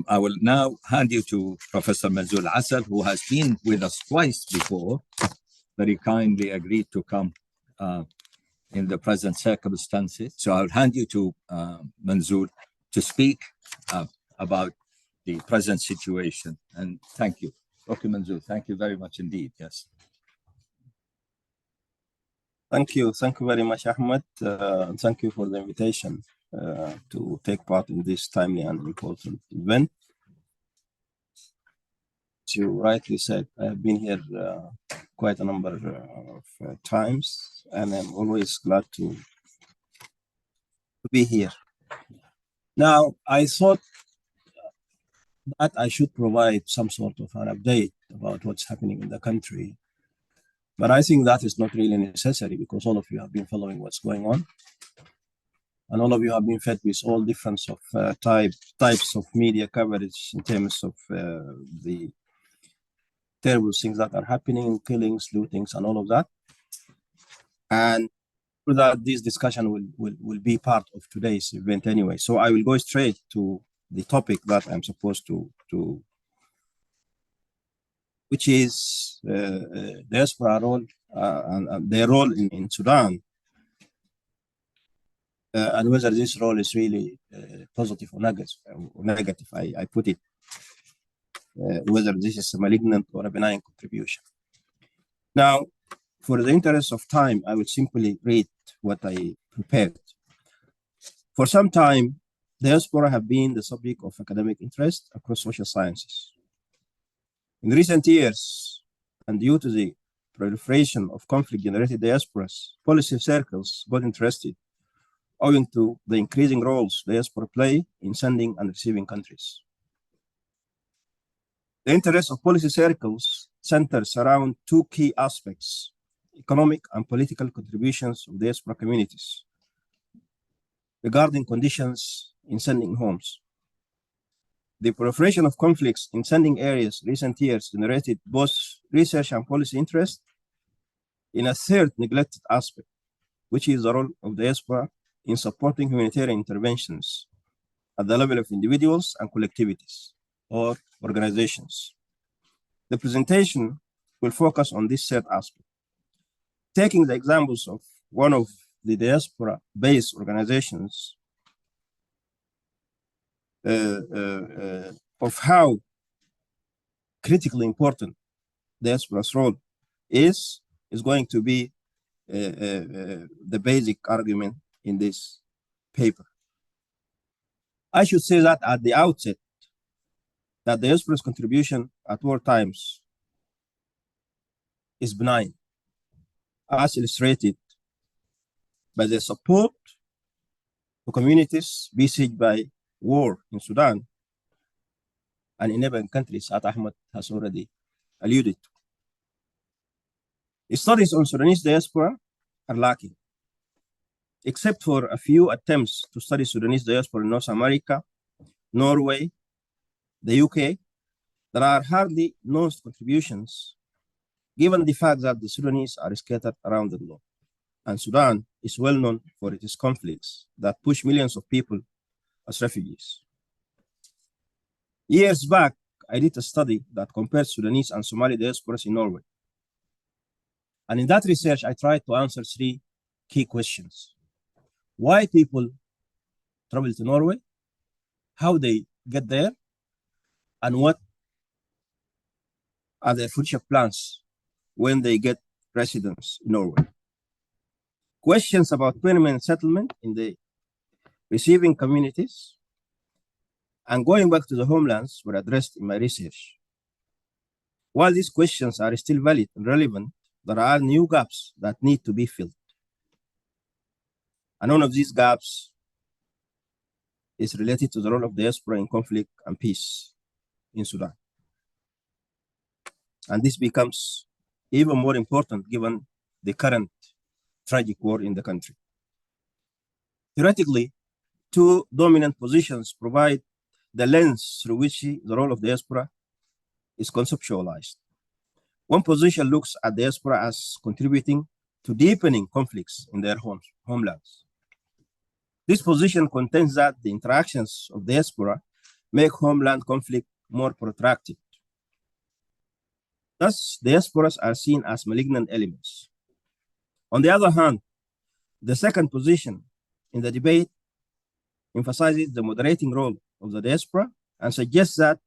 I will now hand you to Professor Munzoul Assal, who has been with us twice before, very kindly agreed to come in the present circumstances. So I'll hand you to Munzoul to speak about the present situation. And thank you. Dr. Munzoul, thank you very much indeed. Yes. Thank you. Thank you very much, Ahmed. And thank you for the invitation to take part in this timely and important event. As you rightly said, I have been here quite a number of times, and I'm always glad to be here. Now, I thought that I should provide some sort of an update about what's happening in the country, but I think that is not really necessary because all of you have been following what's going on, and all of you have been fed with all different of types of media coverage in terms of the terrible things that are happening, killings, lootings, and all of that. And that this discussion will be part of today's event anyway. So I will go straight to the topic that I'm supposed to which is diaspora role and their role in Sudan, and whether this role is really positive or negative. I put it whether this is a malignant or a benign contribution. Now, for the interest of time, I will simply read what I prepared. For some time, diaspora have been the subject of academic interest across social sciences. In recent years, and due to the proliferation of conflict-generated diasporas, policy circles got interested owing to the increasing roles diaspora play in sending and receiving countries. The interest of policy circles centers around two key aspects: economic and political contributions of diaspora communities regarding conditions in sending homes. The proliferation of conflicts in sending areas in recent years generated both research and policy interest in a third neglected aspect, which is the role of diaspora in supporting humanitarian interventions at the level of individuals and collectivities or organizations. The presentation will focus on this third aspect, taking the examples of one of the diaspora-based organizations of how critically important diaspora's role is going to be the basic argument in this paper. I should say that at the outset, that the diaspora's contribution at war times is benign, as illustrated by the support to communities besieged by war in Sudan and in neighboring countries, as Ahmed has already alluded to. Studies on Sudanese diaspora are lacking, except for a few attempts to study Sudanese diaspora in North America, Norway, the UK. There are hardly no contributions, given the fact that the Sudanese are scattered around the globe, and Sudan is well known for its conflicts that push millions of people as refugees. Years back, I did a study that compared Sudanese and Somali diasporas in Norway. And in that research, I tried to answer three key questions: why people travel to Norway, how they get there, and what are their future plans when they get residence in Norway. Questions about permanent settlement in the receiving communities and going back to the homelands were addressed in my research. While these questions are still valid and relevant, there are new gaps that need to be filled. And one of these gaps is related to the role of diaspora in conflict and peace in Sudan. And this becomes even more important given the current tragic war in the country. Theoretically, two dominant positions provide the lens through which the role of diaspora is conceptualized. One position looks at diaspora as contributing to deepening conflicts in their homelands. This position contends that the interactions of diaspora make homeland conflict more protracted. Thus, diasporas are seen as malignant elements. On the other hand, the second position in the debate emphasizes the moderating role of the diaspora and suggests that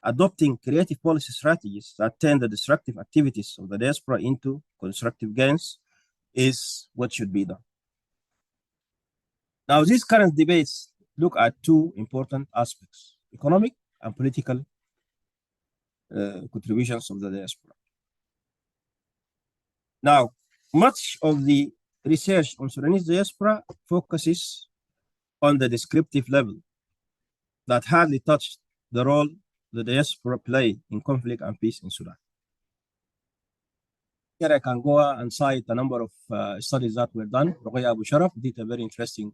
adopting creative policy strategies that turn the destructive activities of the diaspora into constructive gains is what should be done. Now, these current debates look at two important aspects: economic and political contributions of the diaspora. Now, much of the research on Sudanese diaspora focuses on the descriptive level that hardly touched the role the diaspora play in conflict and peace in Sudan. Here I can go and cite a number of studies that were done. Roqaya Abu Sharaf did a very interesting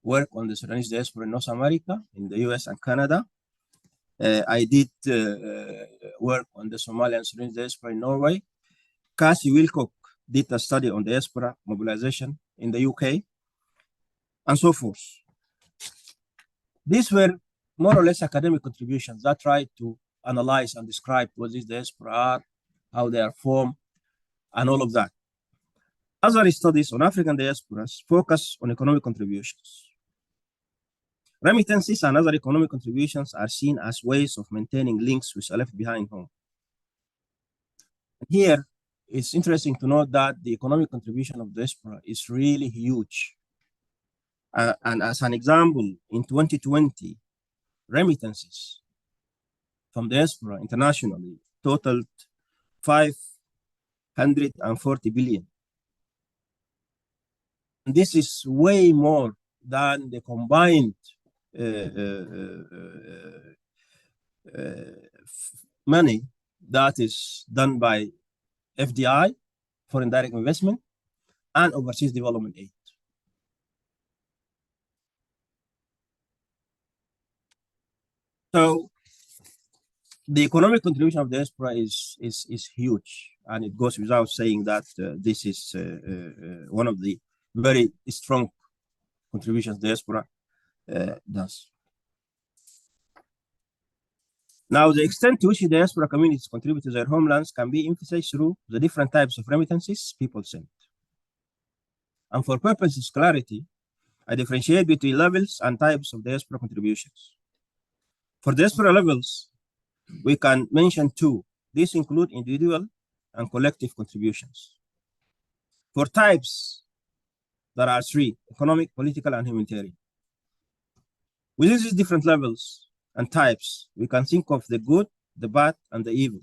work on the Sudanese diaspora in North America, in the US and Canada. I did work on the Somali and Sudanese diaspora in Norway. Cassie Wilcock did a study on diaspora mobilization in the UK, and so forth. These were more or less academic contributions that tried to analyze and describe what these diaspora are, how they are formed, and all of that. Other studies on African diasporas focus on economic contributions. Remittances and other economic contributions are seen as ways of maintaining links with a left behind home. Here, it's interesting to note that the economic contribution of diaspora is really huge. And as an example, in 2020, remittances from diaspora internationally totaled 540 billion. And this is way more than the combined money that is done by FDI, foreign direct investment, and overseas development aid. So the economic contribution of diaspora is huge, and it goes without saying that this is one of the very strong contributions diaspora does. Now, the extent to which the diaspora communities contribute to their homelands can be emphasized through the different types of remittances people send. And for purposes of clarity, I differentiate between levels and types of diaspora contributions. For diaspora levels, we can mention two. These include individual and collective contributions. For types, there are three: economic, political, and humanitarian. Within these different levels and types, we can think of the good, the bad, and the evil.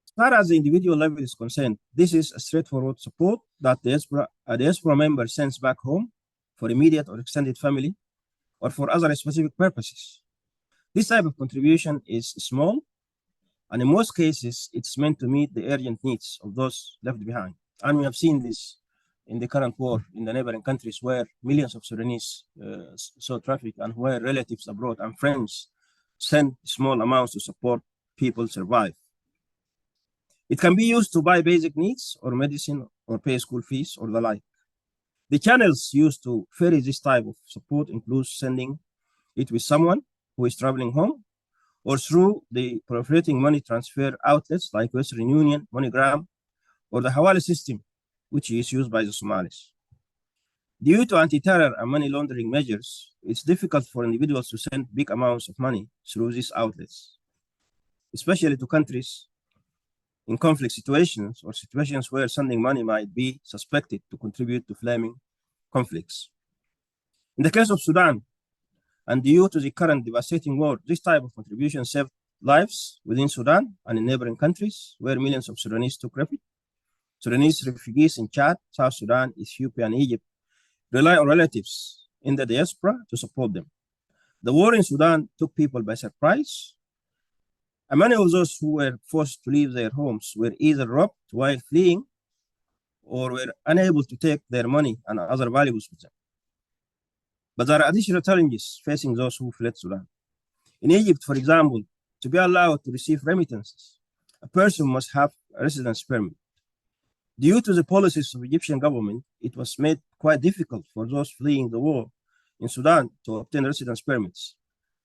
As far as the individual level is concerned, this is a straightforward support that a diaspora member sends back home for immediate or extended family or for other specific purposes. This type of contribution is small, and in most cases, it's meant to meet the urgent needs of those left behind. And we have seen this in the current war in the neighboring countries, where millions of Sudanese saw traffic, and where relatives abroad and friends send small amounts to support people survive. It can be used to buy basic needs or medicine or pay school fees or the like. The channels used to ferry this type of support include sending it with someone who is traveling home, or through the proliferating money transfer outlets like Western Union, MoneyGram, or the Hawala system, which is used by the Somalis. Due to anti-terror and money laundering measures, it's difficult for individuals to send big amounts of money through these outlets, especially to countries in conflict situations or situations where sending money might be suspected to contribute to flaming conflicts. In the case of Sudan, and due to the current devastating war, this type of contribution saved lives within Sudan and in neighboring countries where millions of Sudanese took refuge. Sudanese refugees in Chad, South Sudan, Ethiopia, and Egypt rely on relatives in the diaspora to support them. The war in Sudan took people by surprise, and many of those who were forced to leave their homes were either robbed while fleeing or were unable to take their money and other valuables with them. But there are additional challenges facing those who fled Sudan. In Egypt, for example, to be allowed to receive remittances, a person must have a residence permit. Due to the policies of the Egyptian government, it was made quite difficult for those fleeing the war in Sudan to obtain residence permits.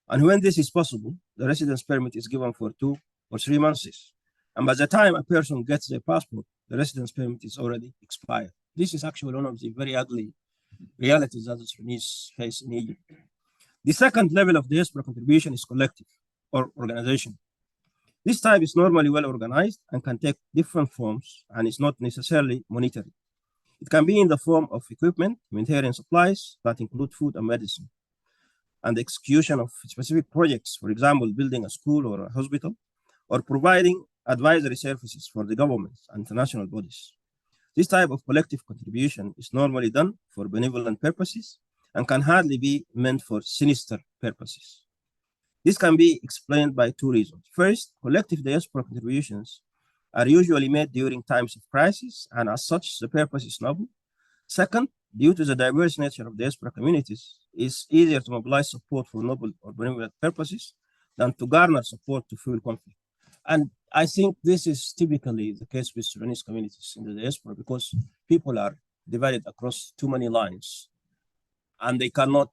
And when this is possible, the residence permit is given for 2 or 3 months. And by the time a person gets their passport, the residence permit is already expired. This is actually one of the very ugly realities that the Sudanese face in Egypt. The second level of diaspora contribution is collective or organization. This type is normally well organized and can take different forms and is not necessarily monetary. It can be in the form of equipment, humanitarian supplies that include food and medicine, and the execution of specific projects, for example, building a school or a hospital, or providing advisory services for the governments and international bodies. This type of collective contribution is normally done for benevolent purposes and can hardly be meant for sinister purposes. This can be explained by 2 reasons. First, collective diaspora contributions are usually made during times of crisis, and as such, the purpose is noble. Second, due to the diverse nature of diaspora communities, it's easier to mobilize support for noble or benevolent purposes than to garner support to fuel conflict. And I think this is typically the case with Sudanese communities in the diaspora, because people are divided across too many lines, and they cannot,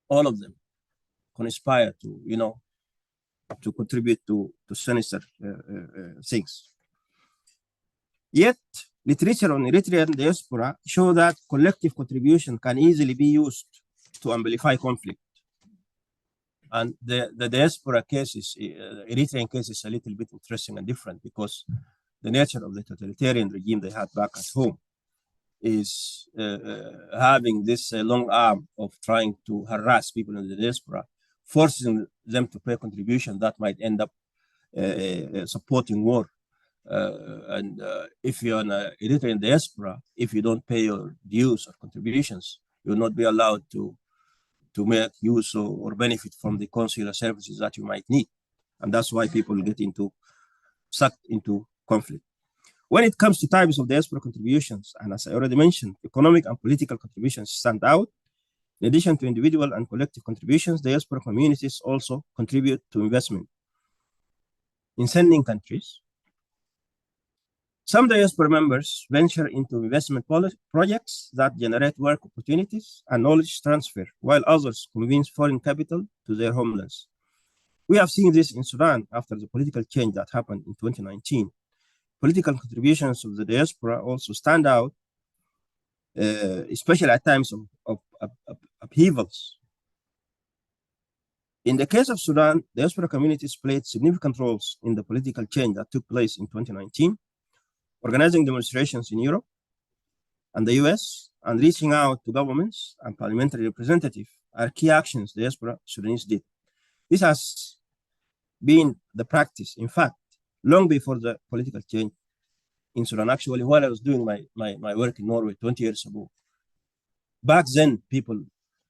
all of them, conspire to, to contribute to sinister things. Yet, literature on Eritrean diaspora show that collective contribution can easily be used to amplify conflict. And the diaspora cases, Eritrean case is a little bit interesting and different, because the nature of the totalitarian regime they had back at home is having this long arm of trying to harass people in the diaspora, forcing them to pay contribution that might end up supporting war. If you're an Eritrean diaspora, if you don't pay your dues or contributions, you'll not be allowed to make use or benefit from the consular services that you might need. And that's why people get sucked into conflict. When it comes to types of diaspora contributions, and as I already mentioned, economic and political contributions stand out. In addition to individual and collective contributions, diaspora communities also contribute to investment in sending countries. Some diaspora members venture into investment projects that generate work opportunities and knowledge transfer, while others convince foreign capital to their homelands. We have seen this in Sudan after the political change that happened in 2019. Political contributions of the diaspora also stand out, especially at times of upheavals. In the case of Sudan, diaspora communities played significant roles in the political change that took place in 2019, organizing demonstrations in Europe and the US, and reaching out to governments and parliamentary representatives are key actions diaspora Sudanese did. This has been the practice, in fact, long before the political change in Sudan. Actually, while I was doing my work in Norway 20 years ago, back then, people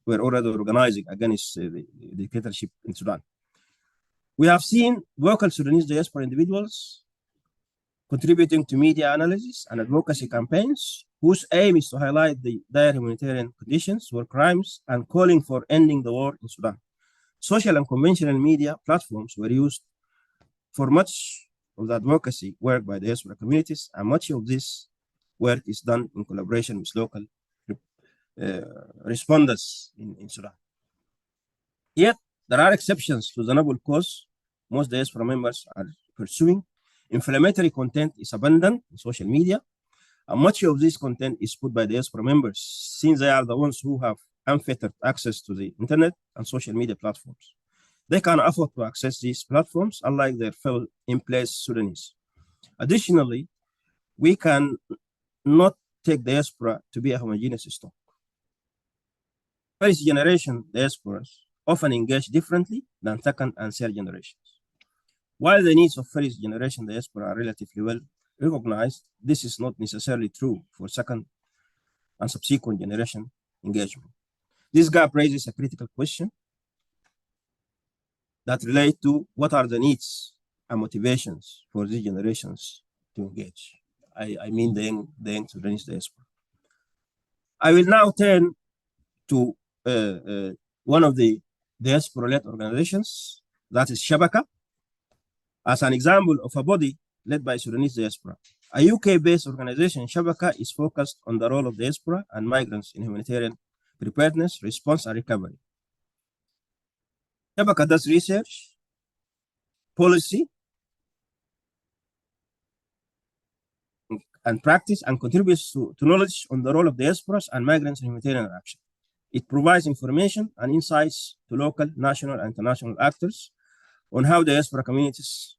were already organizing against the dictatorship in Sudan. We have seen local Sudanese diaspora individuals contributing to media analysis and advocacy campaigns whose aim is to highlight the dire humanitarian conditions, war crimes, and calling for ending the war in Sudan. Social and conventional media platforms were used for much of the advocacy work by diaspora communities, and much of this work is done in collaboration with local responders in Sudan. Yet, there are exceptions to the noble cause most diaspora members are pursuing. Inflammatory content is abundant in social media, and much of this content is put by diaspora members, since they are the ones who have unfettered access to the internet and social media platforms. They can afford to access these platforms, unlike their fellow in-place Sudanese. Additionally, we can not take diaspora to be a homogeneous stock. First generation diasporas often engage differently than second and third generations. While the needs of first generation diaspora are relatively well recognized, this is not necessarily true for second and subsequent generation engagement. This gap raises a critical question that relate to what are the needs and motivations for these generations to engage. I mean the young Sudanese diaspora. I will now turn to one of the diaspora-led organizations, that is Shabaka, as an example of a body led by Sudanese diaspora. A UK-based organization, Shabaka, is focused on the role of diaspora and migrants in humanitarian preparedness, response, and recovery. Shabaka does research, policy, and practice, and contributes to knowledge on the role of diasporas and migrants in humanitarian action. It provides information and insights to local, national, and international actors on how diaspora communities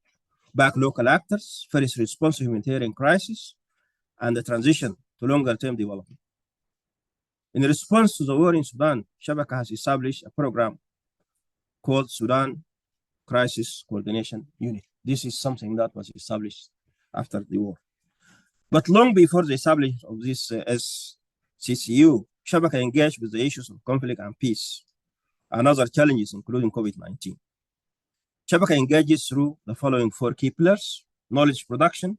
back local actors, first response to humanitarian crisis, and the transition to longer-term development. In response to the war in Sudan, Shabaka has established a program called Sudan Crisis Coordination Unit. This is something that was established after the war. But long before the establishment of this SCCU, Shabaka engaged with the issues of conflict and peace and other challenges, including COVID-19. Shabaka engages through the following 4 key pillars: knowledge production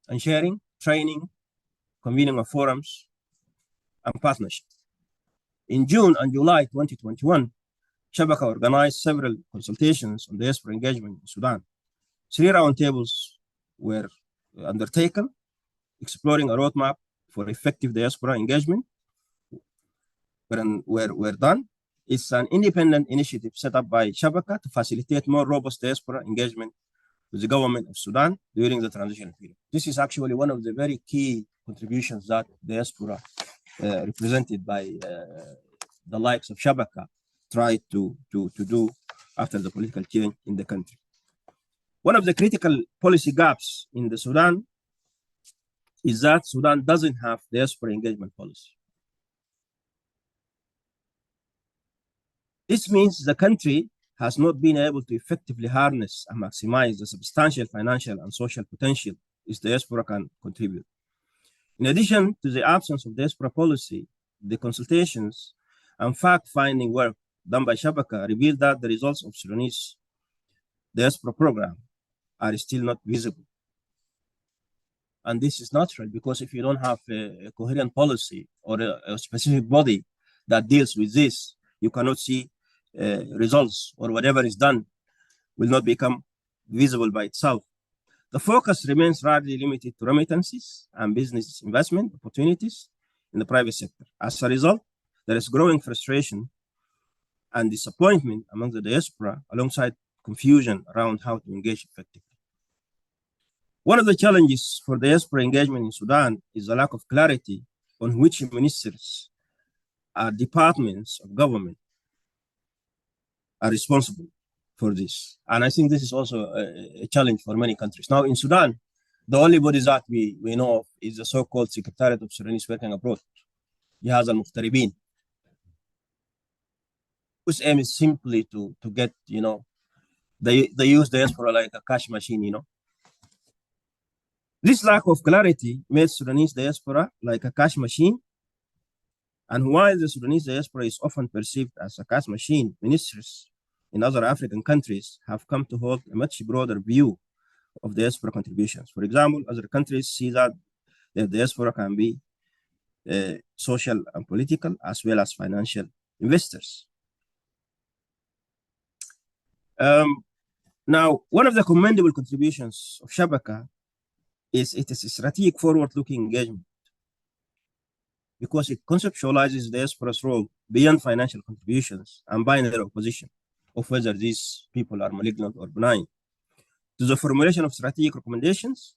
and sharing, training, convening of forums, and partnership. In June and July 2021, Shabaka organized several consultations on diaspora engagement in Sudan. 3 roundtables were undertaken, exploring a roadmap for effective diaspora engagement were done. It's an independent initiative set up by Shabaka to facilitate more robust diaspora engagement with the government of Sudan during the transition period. This is actually one of the very key contributions that diaspora represented by the likes of Shabaka tried to do after the political change in the country. One of the critical policy gaps in the Sudan is that Sudan doesn't have diaspora engagement policy. This means the country has not been able to effectively harness and maximize the substantial financial and social potential its diaspora can contribute. In addition to the absence of diaspora policy, the consultations and fact-finding work done by Shabaka revealed that the results of Sudanese Diaspora Programme are still not visible. And this is natural, because if you don't have a coherent policy or a specific body that deals with this, you cannot see results, or whatever is done will not become visible by itself. The focus remains largely limited to remittances and business investment opportunities in the private sector. As a result, there is growing frustration and disappointment among the diaspora, alongside confusion around how to engage effectively. One of the challenges for diaspora engagement in Sudan is the lack of clarity on which ministers or departments of government are responsible for this. And I think this is also a challenge for many countries. Now in Sudan, the only bodies that we know of is the so-called Secretariat of Sudanese Working Abroad, Jihaz al-Mukhtaribin, whose aim is simply to get, they use diaspora like a cash machine, This lack of clarity made Sudanese diaspora like a cash machine. And while the Sudanese diaspora is often perceived as a cash machine, ministers in other African countries have come to hold a much broader view of diaspora contributions. For example, other countries see that their diaspora can be social and political, as well as financial investors. Now, one of the commendable contributions of Shabaka is its strategic forward-looking engagement, because it conceptualizes diaspora's role beyond financial contributions and binary opposition of whether these people are malignant or benign, to the formulation of strategic recommendations,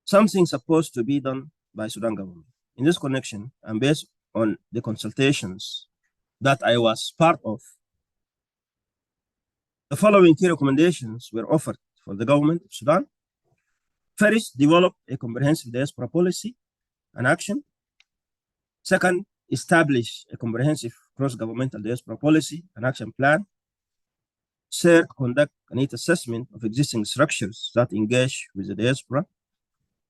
something supposed to be done by Sudan government. In this connection, and based on the consultations that I was part of, the following key recommendations were offered for the government of Sudan. First, develop a comprehensive diaspora policy and action. Second, establish a comprehensive cross-governmental diaspora policy and action plan. Third, conduct a neat assessment of existing structures that engage with the diaspora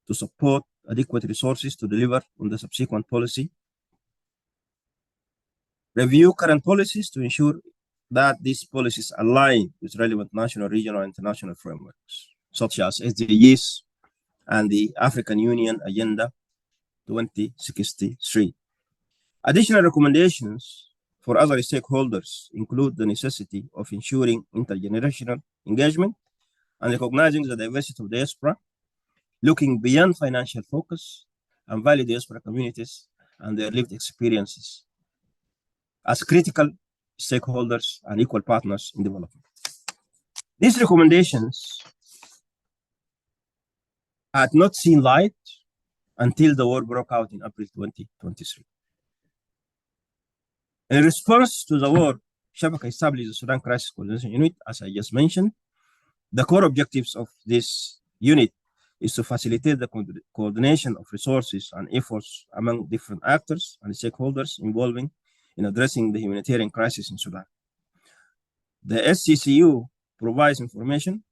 to support adequate resources to deliver on the subsequent policy. Review current policies to ensure that these policies align with relevant national, regional, and international frameworks, such as SDGs and the African Union Agenda 2063. Additional recommendations for other stakeholders include the necessity of ensuring intergenerational engagement and recognizing the diversity of diaspora, looking beyond financial focus, and value diaspora communities and their lived experiences as critical stakeholders and equal partners in development. These recommendations had not seen light until the war broke out in April 2023. In response to the war, Shabaka established the Sudan Crisis Coordination Unit, as I just mentioned. The core objectives of this unit is to facilitate the coordination of resources and efforts among different actors and stakeholders involving in addressing the humanitarian crisis in Sudan. The SCCU provides information,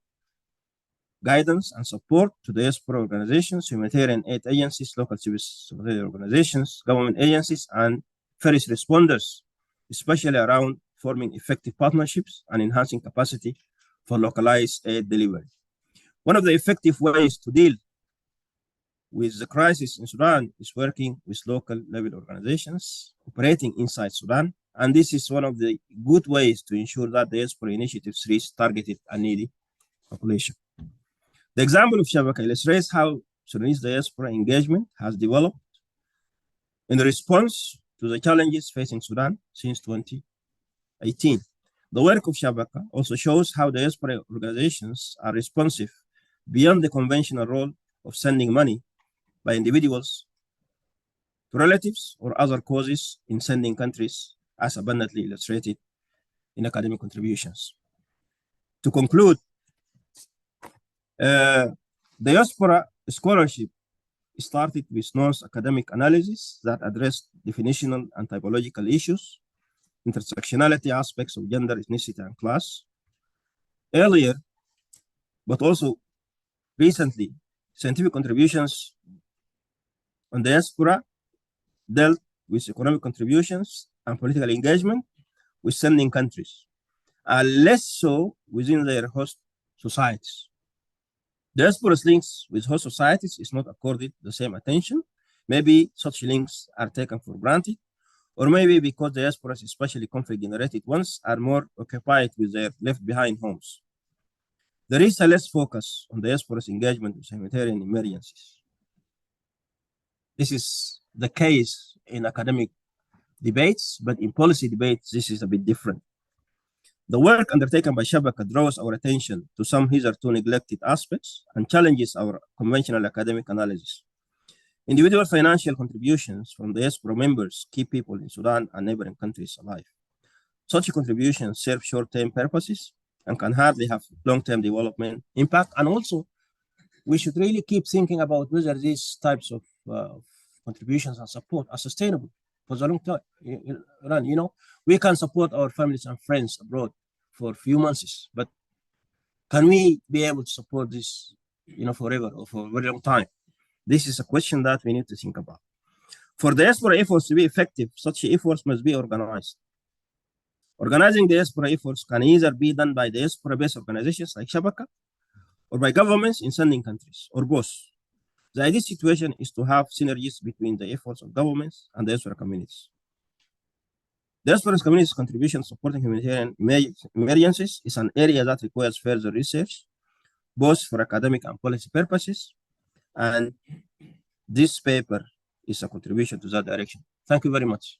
guidance, and support to the diaspora organizations, humanitarian aid agencies, local civil society organizations, government agencies, and first responders, especially around forming effective partnerships and enhancing capacity for localized aid delivery. One of the effective ways to deal with the crisis in Sudan is working with local level organizations operating inside Sudan. And this is one of the good ways to ensure that the diaspora initiatives reach targeted and needy population. The example of Shabaka illustrates how Sudanese diaspora engagement has developed in response to the challenges facing Sudan since 2018. The work of Shabaka also shows how diaspora organizations are responsive beyond the conventional role of sending money by individuals to relatives or other causes in sending countries, as abundantly illustrated in academic contributions. To conclude, diaspora scholarship started with non-academic analysis that addressed definitional and typological issues, intersectionality aspects of gender, ethnicity, and class. Earlier, but also recently, scientific contributions on diaspora dealt with economic contributions and political engagement with sending countries, and less so within their host societies. Diaspora's links with host societies is not accorded the same attention. Maybe such links are taken for granted, or maybe because diasporas, especially conflict-generated ones, are more occupied with their left-behind homes. There is a less focus on diaspora's engagement with humanitarian emergencies. This is the case in academic debates, but in policy debates, this is a bit different. The work undertaken by Shabaka draws our attention to some hitherto neglected aspects and challenges our conventional academic analysis. Individual financial contributions from diaspora members keep people in Sudan and neighboring countries alive. Such contributions serve short-term purposes and can hardly have long-term development impact. And also, we should really keep thinking about whether these types of contributions and support are sustainable for the long time. You know, we can support our families and friends abroad for a few months, but can we be able to support this, forever or for a very long time? This is a question that we need to think about. For diaspora efforts to be effective, such efforts must be organized. Organizing diaspora efforts can either be done by diaspora-based organizations like Shabaka or by governments in sending countries, or both. The ideal situation is to have synergies between the efforts of governments and diaspora communities. Diaspora communities' contribution supporting humanitarian emergencies is an area that requires further research, both for academic and policy purposes, and this paper is a contribution to that direction. Thank you very much.